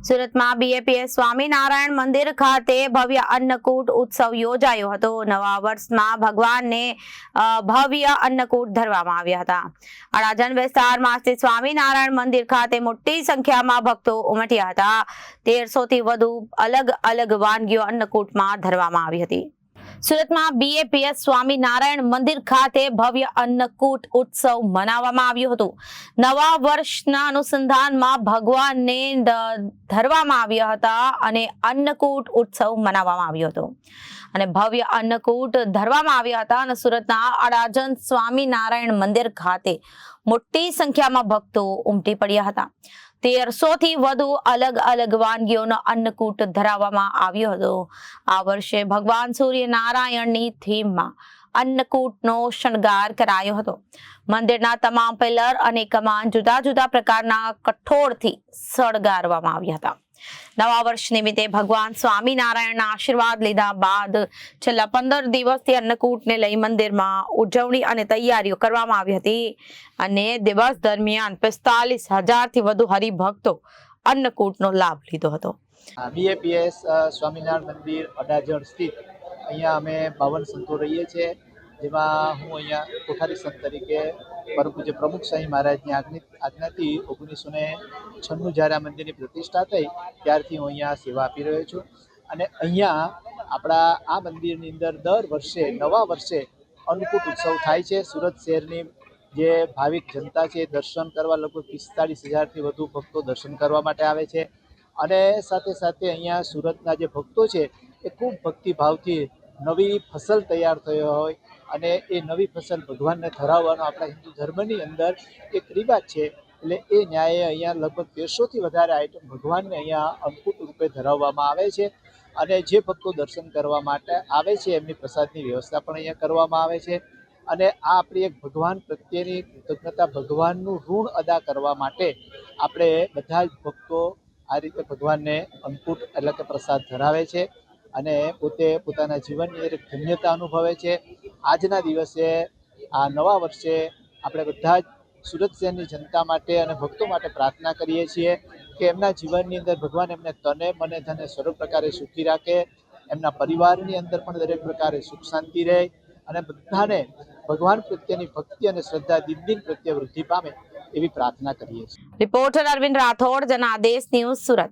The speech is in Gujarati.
સુરતમાં બીએપીએસ સ્વામિનારાયણ મંદિર ખાતે ભવ્ય અન્નકૂટ ઉત્સવ યોજાયો હતો। નવા વર્ષમાં ભગવાનને ભવ્ય અન્નકૂટ ધરવામાં આવ્યા હતા। અડાજણ વિસ્તારમાં સ્થિત સ્વામિનારાયણ મંદિર ખાતે મોટી સંખ્યામાં ભક્તો ઉમટ્યા હતા। 1300 થી વધુ અલગ અલગ વાનગીઓ અન્નકૂટમાં ધરવામાં આવી હતી। સુરતમાં બીએપીએસ સ્વામિનારાયણ મંદિર ખાતે ભવ્ય અન્નકૂટ ઉત્સવ મનાવવામાં આવ્યો હતો। નવા વર્ષના અનુસંધાનમાં ભગવાનને ધરવામાં આવ્યા હતા અને અન્નકૂટ ઉત્સવ મનાવવામાં આવ્યો હતો અને ભવ્ય અન્નકૂટ ધરવામાં આવ્યા હતા અને સુરતના અડાજણ સ્વામિનારાયણ મંદિર ખાતે મોટી સંખ્યામાં ભક્તો ઉમટી પડ્યા હતા। 1300 થી વધુ અલગ અલગ વાનગીઓનો અન્નકૂટ ધરાવવામાં આવ્યો હતો। આ વર્ષે ભગવાન સૂર્યનારાયણની થીમમાં અન્નકૂટનો શણગાર કરાયો હતો। મંદિરના તમામ પિલર અને કમાન જુદા જુદા પ્રકારના કઠોળથી શણગારવામાં આવ્યા હતા। નવા વર્ષ નિમિત્તે ભગવાન સ્વામિનારાયણના આશીર્વાદ લીધા બાદ છેલ્લા 15 દિવસથી અન્નકૂટને લઈ મંદિરમાં ઉજવણી અને તૈયારીઓ કરવામાં આવી હતી અને દિવસ દરમિયાન 45,000 થી વધુ હરિભક્તો અન્નકૂટનો લાભ લીધો હતો। બીએપીએસ સ્વામિનારાયણ મંદિર અડાજણ સ્થિત અહીંયા અમે 52 સંતો રહીએ છીએ, જેમાં હું અહીંયા કોઠારી સંત તરીકે પરમ પૂજ્ય પ્રમુખ સ્વામી મહારાજની આજ્ઞાથી 1996 જ્યારે આ મંદિરની પ્રતિષ્ઠા થઈ ત્યારથી હું અહીંયા સેવા આપી રહ્યો છું। અને અહીંયા આપણા આ મંદિરની અંદર દર વર્ષે નવા વર્ષે અન્નકૂટ ઉત્સવ થાય છે। સુરત શહેરની જે ભાવિક જનતા છે દર્શન કરવા લગભગ 45,000 થી વધુ ભક્તો દર્શન કરવા માટે આવે છે અને સાથે સાથે અહીંયા સુરતના જે ભક્તો છે એ ખૂબ ભક્તિભાવથી નવી ફસલ તૈયાર થયો હોય અને એ નવી ફસલ ભગવાનને ધરાવવાનો આપણા હિન્દુ ધર્મની અંદર એક રિવાજ છે। એટલે એ ન્યાયે અહીંયા લગભગ 1300 થી વધારે આઈટમ ભગવાનને અહીંયા અન્નકૂટ રૂપે ધરાવવામાં આવે છે અને જે ભક્તો દર્શન કરવા માટે આવે છે એમની પ્રસાદની વ્યવસ્થા પણ અહીંયા કરવામાં આવે છે અને આ આપણી એક ભગવાન પ્રત્યેની કૃતજ્ઞતા, ભગવાનનું ઋણ અદા કરવા માટે આપણે બધા જ ભક્તો આ રીતે ભગવાનને અન્નકૂટ એટલે કે પ્રસાદ ધરાવે છે અને પોતે પોતાના જીવનની એક ધન્યતા અનુભવે છે। આજના દિવસે આ નવા વર્ષે આપણે બધા જ સુરત શહેરની જનતા માટે અને ભક્તો માટે પ્રાર્થના કરીએ છીએ કે એમના જીવનની અંદર ભગવાન એમને તને મને ધને સર્વ પ્રકારે સુખી રાખે, એમના પરિવારની અંદર પણ દરેક પ્રકારે સુખ શાંતિ રહે અને બધાને ભગવાન પ્રત્યેની ભક્તિ અને શ્રદ્ધા દિન પ્રત્યે વૃદ્ધિ પામે એવી પ્રાર્થના કરીએ છીએ। Reporter Arvind Rathod, Janadesh News, Surat.